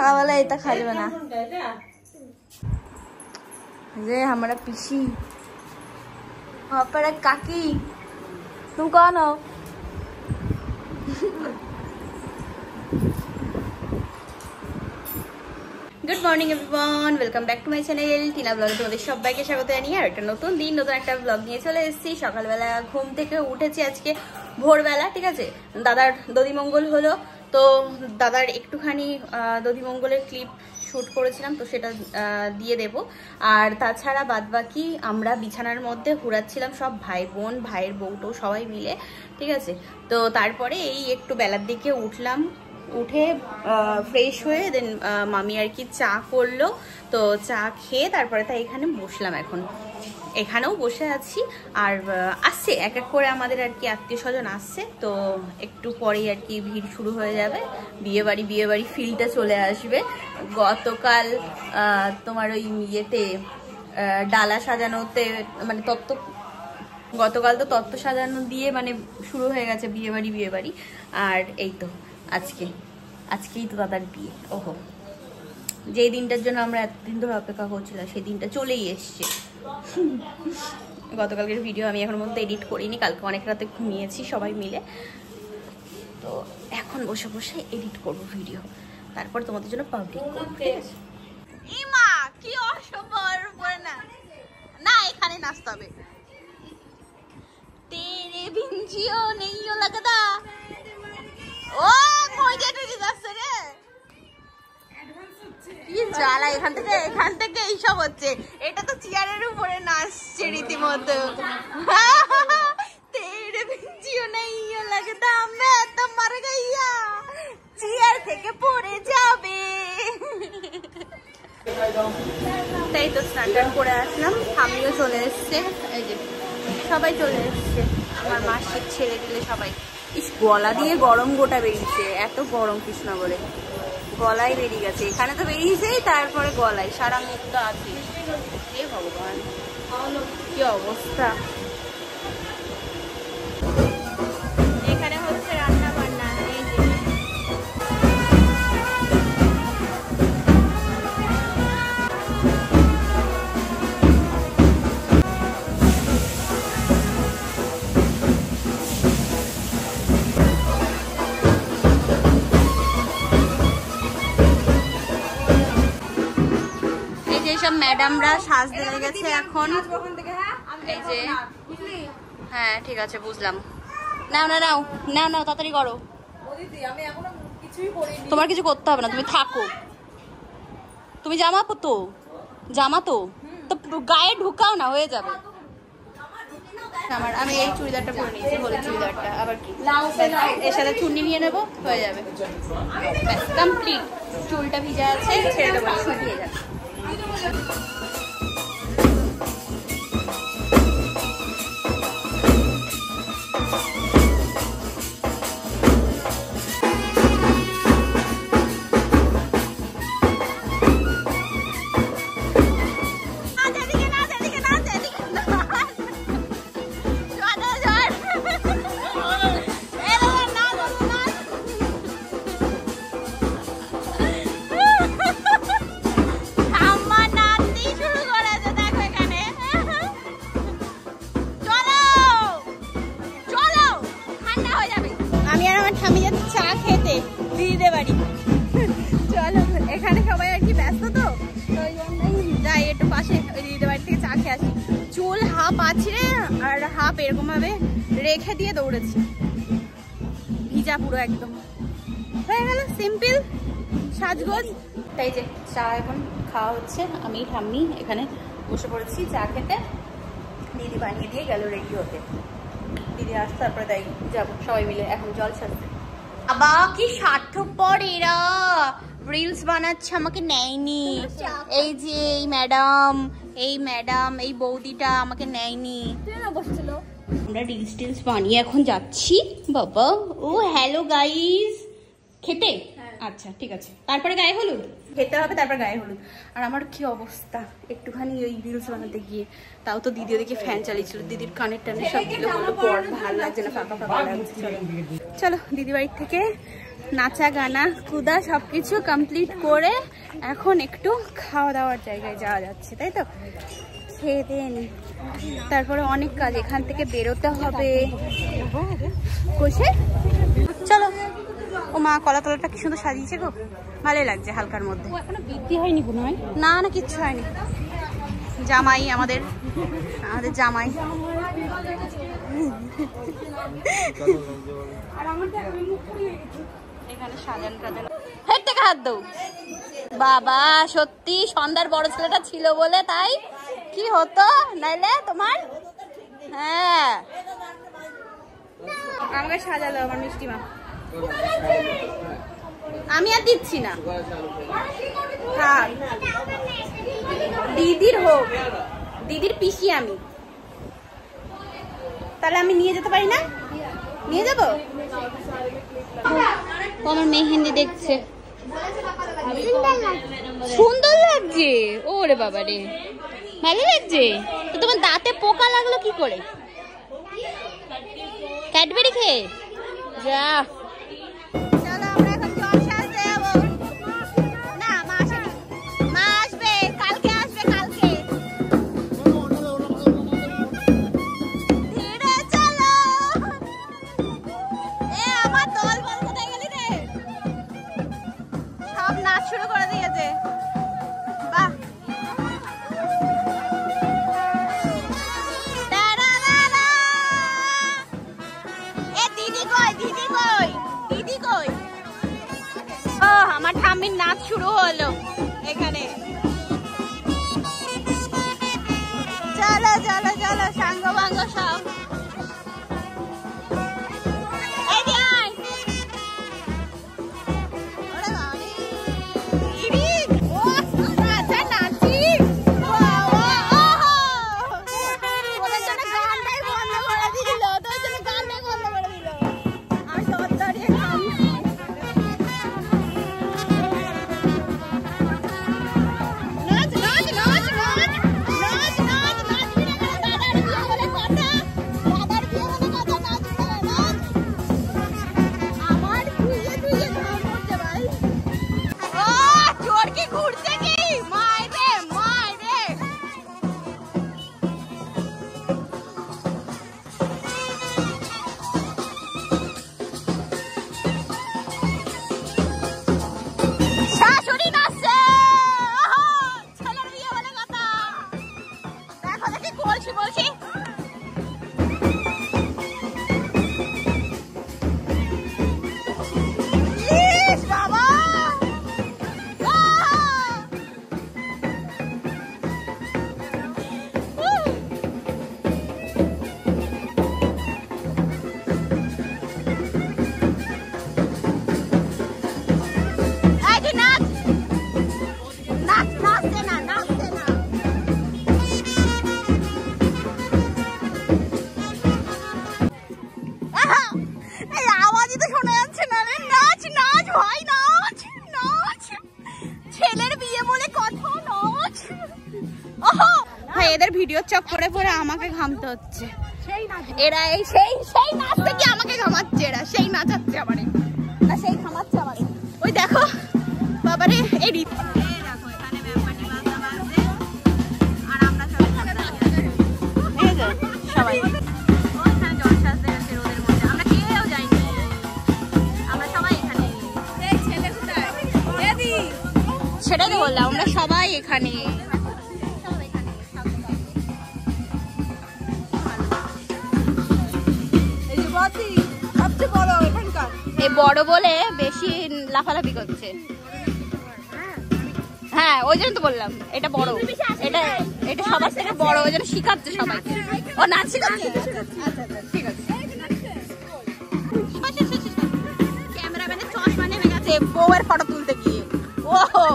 सकाल इतना खा जाए ना ये हमारा पिसी वहाँ पर एक काकी तुम कौन हो good morning everyone welcome back to my channel Tina ब्लगे तुम्हारे सबाइके स्वागत জানিয়ে আর একটা নতুন দিন নতুন একটা ব্লগ নিয়ে চলে এসেছি। সকালবেলা ঘুম থেকে উঠেছি আজকে ভোরবেলা, ঠিক আছে। দাদার দধিমঙ্গল হলো, তো দাদার একটুখানি দধিমঙ্গলের ক্লিপ শ্যুট করেছিলাম, তো সেটা দিয়ে দেব। আর তাছাড়া বাদবাকি আমরা বিছানার মধ্যে ঘুরাচ্ছিলাম সব ভাই বোন, ভাইয়ের বউটো সবাই মিলে, ঠিক আছে। তো তারপরে এই একটু বেলার দিকে উঠলাম, উঠে ফ্রেশ হয়ে দেন মামি আর কি চা করলো, তো চা খেয়ে তারপরে তাই এখানে বসলাম। এখন এখানেও বসে আছি। আর আসছে এক এক করে আমাদের আর কি আত্মীয় স্বজন আসছে, তো একটু পরেই আর কি ভিড় শুরু হয়ে যাবে। বিয়েবাড়ি ফিলটা চলে আসবে। গতকাল তোমার ওই ইয়েতে ডালা সাজানোতে মানে গতকাল তো তত্ত্ব সাজানো দিয়ে মানে শুরু হয়ে গেছে বিয়েবাড়ি। আর এই তো আজকেই তো দাদার বিয়ে। ওহো, যেই দিনটার জন্য আমরা এতদিন ধরে অপেক্ষা করছিলাম সেই দিনটা চলেই এসছে। গতকালকের ভিডিও আমি এখন মধ্যে এডিট করিনি, কালকে অনেক রাতে ঘুমিয়েছি সবাই মিলে, তো এখন বসে বসে এডিট করবো ভিডিও, তারপর তোমাদের জন্য পাবলিক করবো, ঠিক আছে। ইমা কি অসম্ভব পড়ে না এখানে নাচতে হবে। তেরে ভিঞ্জিও নেইও লাগদা ও কই যেতে যাচ্ছে রে, কি জ্বালা। এখান থেকে এইসব হচ্ছে। এটা তো চেয়ারের উপরে নাচছে রীতিমতো। তেরে ভিঞ্জিও নেইও লাগদা মে তো মর গইয়া, চেয়ার থেকে পড়ে যাবে। তাই তো স্নান করে আসলাম, আমিও চলে এসছে, এই যে সবাই চলে এসছে, আমার মাসির ছেলে টেলে সবাই। ইস গলা দিয়ে গরম গোটা বেরিয়েছে, এত গরম কৃষ্ণনগরে গলায় বেরিয়ে গেছে। এখানে তো বেরিয়েছেই, তারপরে গলায় সারা মুখটা আছে। হে ভগবান কি অবস্থা। এখানে হচ্ছে রান্না বান্না, এই যে সব ম্যাডামরা সাজতে লেগেছে এখন। এই যে হ্যাঁ ঠিক আছে বুঝলাম। নাও তাড়াতাড়ি করো, তোমার কিছু করতে হবে না, তুমি থাকো। তুমি জামা তো গায়ে ঢুকাও না, হয়ে যাবে। আমি এই চুড়িদারটা পরে নিয়েছি, হলুদ চুড়িদারটা, আবার কি এর সাথে চুন্নি নিয়ে নেবো, হয়ে যাবে, কমপ্লিট। চুলটা ভিজা আছে, ছেড়ে দেবো, শুকিয়ে যাবে। চলো এখানে সবাই আর কি ব্যস্ত, তো যাই একটু পাশে ওই দিদিদের বাড়ি থেকে চা খেয়ে আসি। চুল হাফ আছড়ে আর হাফ এরকম ভাবে রেখে দিয়ে দৌড়েছি, ভিজা পুরো একদম। হয়ে গেল সিম্পল সাজগোজ। তাই যে চা এখন খাওয়া হচ্ছে, আমি ঠাম্মি এখানে বসে পড়েছি চা খেতে। দিদি বানিয়ে দিয়ে গেল রেডি হতে, দিদি আসতে তারপরে তাই যাবো সবাই মিলে এখন জল ছাড়তে। বাবা কি স্বার্থপর এরা, রিলস বানাচ্ছে, আমাকে নেয়নি। এই যে এই ম্যাডাম এই বৌদিটা আমাকে নেয়নি। আমরা রিলস বানিয়ে এখন যাচ্ছি। বাবা ও হ্যালো গাইস, খেতে আচ্ছা ঠিক আছে, তারপরে গায়ে হলুদ খেতে হবে, তারপর গায়ে হলুদ। আর আমার কি অবস্থা একটুখানি ওই রিলস বানাতে গিয়ে, তাও তো দিদি ওদিকে ফ্যান চালিয়েছিল, দিদির কানের টানে সব দিলে বললো পর ভালো লাগছে না, ফাঁকা লাগছে। চলো দিদি বাড়ির থেকে নাচা গানা কুদা সবকিছু কমপ্লিট করে এখন একটু খাওয়া দাওয়ার জায়গায় যাওয়া যাচ্ছে, তাই তো? খেয়ে দিয়ে নি, তারপরে অনেক কাজ, এখান থেকে বেরোতে হবে। কোষে চলো। ও মা, কলা তলাটা কি সুন্দর সাজিয়েছে গো, ভালোই লাগছে হালকার মধ্যে। এখনো বৃদ্ধি হয়নি মনে হয়। না না, কিচ্ছু হয়নি। জামাই আমাদের জামাই। এখানে সাজান টাজান, হেড থেকে হাত দাও। বাবা সত্যি সন্ধ্যার বড় ছেলেটা ছিল বলে তাই কি হতো, নাইলে তোমার। হ্যাঁ, আমাকে সাজালো আমার মিষ্টি মা। আমি আর দিচ্ছি না, হ্যাঁ দিদির হোক, দিদির পিসি আমি, তাহলে আমি নিয়ে যেতে পারি না? নিয়ে যাবো। আমার মেহেন্দি দেখছে, সুন্দর লাগছে। ওরে বাবা রে, ভালো লাগছে তো। তোমার দাঁতে পোকা লাগলো কি করে? ক্যাডবেরি খেয়ে যা। চলো আমরা এখন জল সাজতে যাবো। না, মা আসেনি, মা আসবে কালকে, আসবে কালকে। ধীরে চলো। এ আমার দল বল, কোথায় গেলি রে? সব নাচ শুরু করে দিয়েছে, বাহ। আমার ঠাম্মির নাচ শুরু হলো এখানে। চলো চলো চলো, সাঙ্গ ভাঙ্গ সব। এদের ভিডিও চক্করে পরে আমাকে ঘামতে হচ্ছে। এরা এই সেই সেই নাচতে কি আমাকে ঘামাচ্ছে, এরা সেই নাচাচ্ছে আমারে, না সেই ঘামাচ্ছে আমারে। ওই দেখো বাবারে, এই রীতি দেখো এখানে ব্যাপারটি বাজনা বাজছে আর আমরা সবাই ওখানে জল সাজতে গেছে রোদের মধ্যে। আমরা কেউ যাইনি, আমরা সবাই এখানে। সেটাই তো বললাম, আমরা সবাই এখানে। এই বড় বলে বেশি লাফালাফি করছে। হ্যাঁ ওই জন্য তো বললাম এটা বড়, এটা এটা সবার থেকে বড়, ওই জন্য শিখাচ্ছে সবাইকে। ও নাচ শিখাচ্ছে, ঠিক আছে। ক্যামেরাম্যানের চশমা নেমে গেছে বউয়ের ফটো তুলতে গিয়ে। ওহো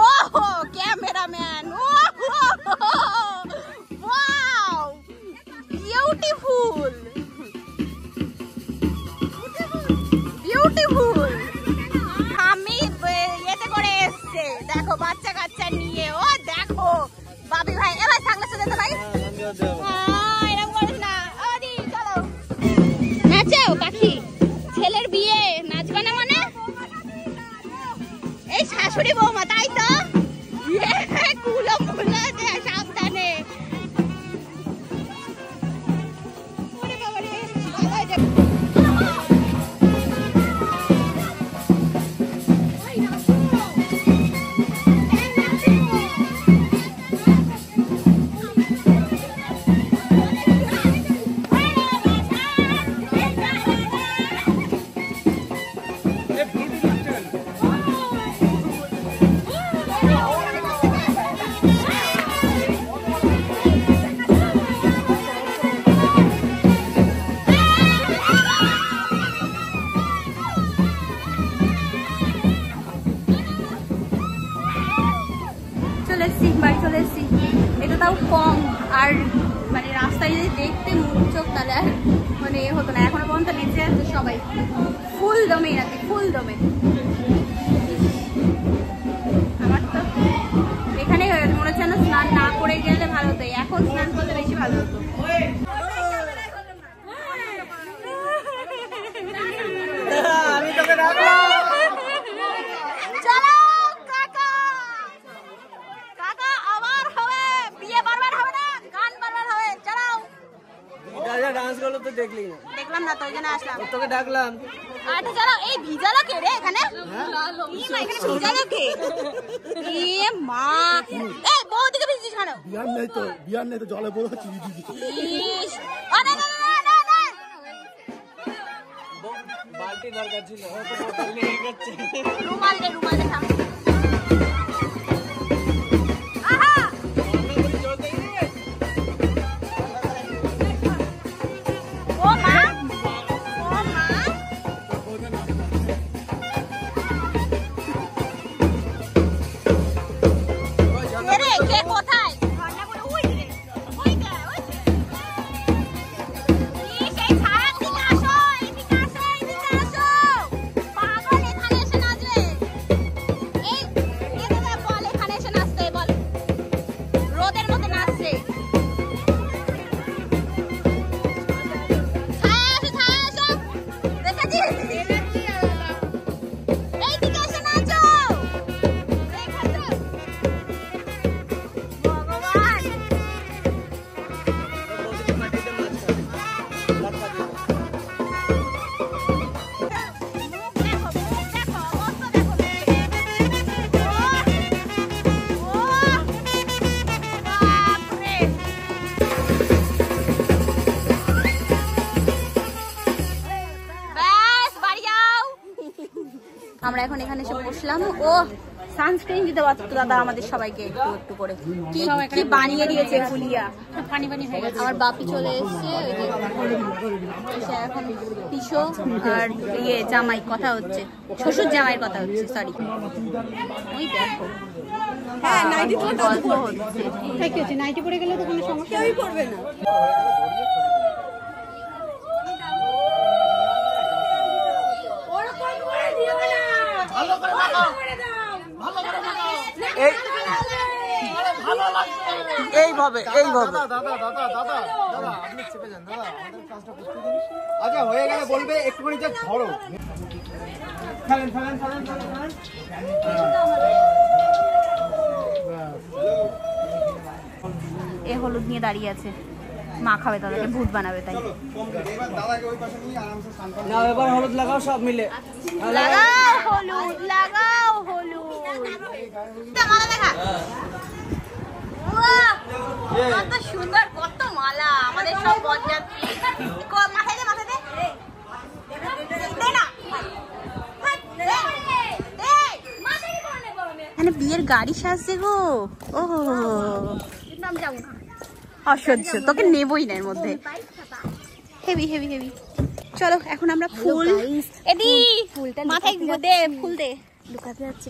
ওহো ক্যামেরাম্যান, ওয়াও বিউটিফুল বিউটিফুল। আমি এতে করে এসছে, দেখো বাচ্চা কাচ্চা নিয়ে। ও দেখো বাবি ভাই, এবার সামনে চলে যেতে ভাই, এরকম করিস না। চলো নাচাও পাখি, ছেলের বিয়ে নাচবা না মানে ভিড়টাও কম, আর মানে রাস্তায় যদি দেখতে মুখ চোখ তাহলে আর মানে হতো না। এখনো পর্যন্ত নেচে যাচ্ছে সবাই ফুল দমে, রাতে ফুল দমে। আমার তো এখানেই হয়ে গেছে, মনে হচ্ছে না স্নান না করে গেলে ভালো হতো, এখন স্নান করলে বেশি ভালো হতো। আমি তোকে ডাকলাম। চলো কাকা, কাকা আবার হবে, বিয়ে বারবার হবে না, গান বারবার হবে। চলো ডান্স করলো তো দেখলি না? দেখলাম না তো, ওই জন্য আসলাম। তোকে ডাকলাম। আচ্ছা চলো। এই ভিজালো কে রে এখানে? এখানে ভিজালো কে? এ মা, এই বৌদিকে ভিজিস কেন? বিয়ার নেই তো জলে পড়ে চিড়ি দিয়েছি। ইস, আরে না না না না, বালতি দরকার ছিল, ও তো বোতল নিয়ে গেছে। রুমাল দে, রুমাল দে সামনে। আহা ও মা, ও মা, কে রে, কে কোথায়? ঝর্ণা করে ওই যে, ওই যে, ওই যে। ইস, এই ছায়ার দিকে আসো, এইদিকে আসো, এইদিকে আসো। পাগল এখানে এসে নাচবে। এই এদিকে বল, এখানে এসে নাচতে বল। রোদের মধ্যে নাচছে। ছায়া আসো, ছায়া আসো। দেখেছিস? এইদিকে এসে নাচো। দেখেছো? ভগবান, মুখ দেখো, মুখ দেখো, অবস্থা দেখো। ও, বাপরে। ব্যাস, বাড়ি যাও। আমরা এখন এখানে এসে বসলাম। ও সানস্ক্রিন দিতে পারতো দাদা আমাদের সবাইকে একটু একটু করে। কি বানিয়ে দিয়েছে ফুলিয়া, পানি পানি হয়ে গেছে। আমার বাপি চলে এসছে, ওই যে এসে এখন পিসো আর ইয়ে জামাই কথা হচ্ছে, শ্বশুর জামাইয়ের কথা হচ্ছে, সরি। ওই দেখো, হ্যাঁ নাইটি গল্প হচ্ছে। ঠিক আছে, নাইটি পরে গেলে তো কোনো সমস্যা পড়বে না। এইভাবে এইভাবে দাদা আপনি চেপে যান দাদা, আমাদের কাজটা করতে দিন। আচ্ছা হয়ে গেলে বলবে একটুখানি যা ধরো। এ হলুদ নিয়ে দাঁড়িয়ে আছে, মা খাবে তাদেরকে ভূত বানাবে তাই। দাদাকে ওই পাশে নিয়ে আরামসে স্নান করো। না, এবার হলুদ লাগাও সব মিলে। লাগাও হলুদ, লাগাও হলুদ। মালা দেখা, কত সুন্দর, কত মালা। আমাদের সব বরযাত্রী। মাথায় দে, মাথায় দে, দে না। এখানে বিয়ের গাড়ি সাজছে গো। ও অসহ্য, তোকে নেবই না এর মধ্যে। Heavy heavy heavy. চলো এখন আমরা ফুল, এদি মাথায় দে, ফুল দে।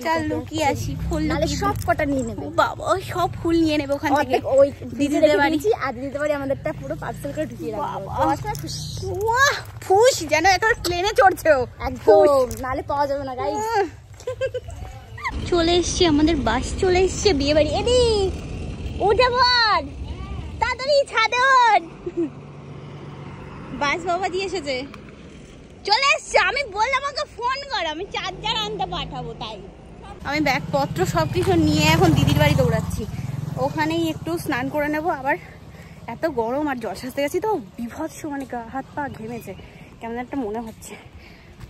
চল লুকিয়ে আসি, ফুল সব কটা নিয়ে নেবে। বাবা সব ফুল নিয়ে নেবে ওখান থেকে। ওই দিদিদের বাড়ি আর দিদিদের বাড়ি আমাদেরটা পুরো পার্সেল করে ঢুকিয়ে রাখবো। ফুস যেন একটা প্লেনে চড়ছে ও, একদম নালে পাওয়া যাবে না গাইস। চলে এসছে আমাদের বাস, চলে এসছে বিয়ে বাড়ি। এদি উঠে পড় তাড়াতাড়ি, ছাদে ওঠ। বাস বাবা দিয়ে এসেছে, চলে এসছে। আমি বললাম আমাকে ফোন কর, আমি চার্জার আনতে পাঠাবো। তাই আমি ব্যাগপত্র সবকিছু নিয়ে এখন দিদির বাড়ি দৌড়াচ্ছি। ওখানেই একটু স্নান করে নেবো। আবার এত গরম আর জল সাজতে গেছি তো বিভৎস, মানে গা হাত পা ঘেমেছে, কেমন একটা মনে হচ্ছে।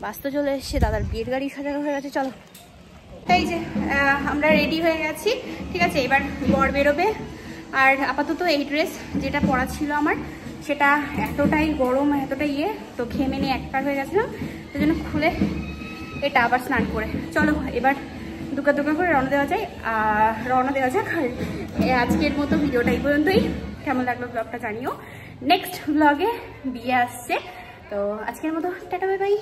বাস তো চলে এসছে, দাদার বিয়ের গাড়ি সাজানো হয়ে গেছে। চলো এই যে আমরা রেডি হয়ে গেছি, ঠিক আছে। এবার বর বেরোবে। আর আপাতত এই ড্রেস যেটা পরা ছিল আমার, সেটা এতটাই গরম, এতটাই তো ঘেমে নিয়ে একবার হয়ে গেছিলাম, ওই জন্য খুলে এটা আবার স্নান করে। চলো এবার দুকা দুকা করে রওনা দেওয়া যাক। আর আজকের মতো ভিডিওটা এই পর্যন্তই। কেমন লাগলো ব্লগটা জানিও। নেক্সট ব্লগে বিয়ে আসছে, তো আজকের মতো টাটা বাই বাই।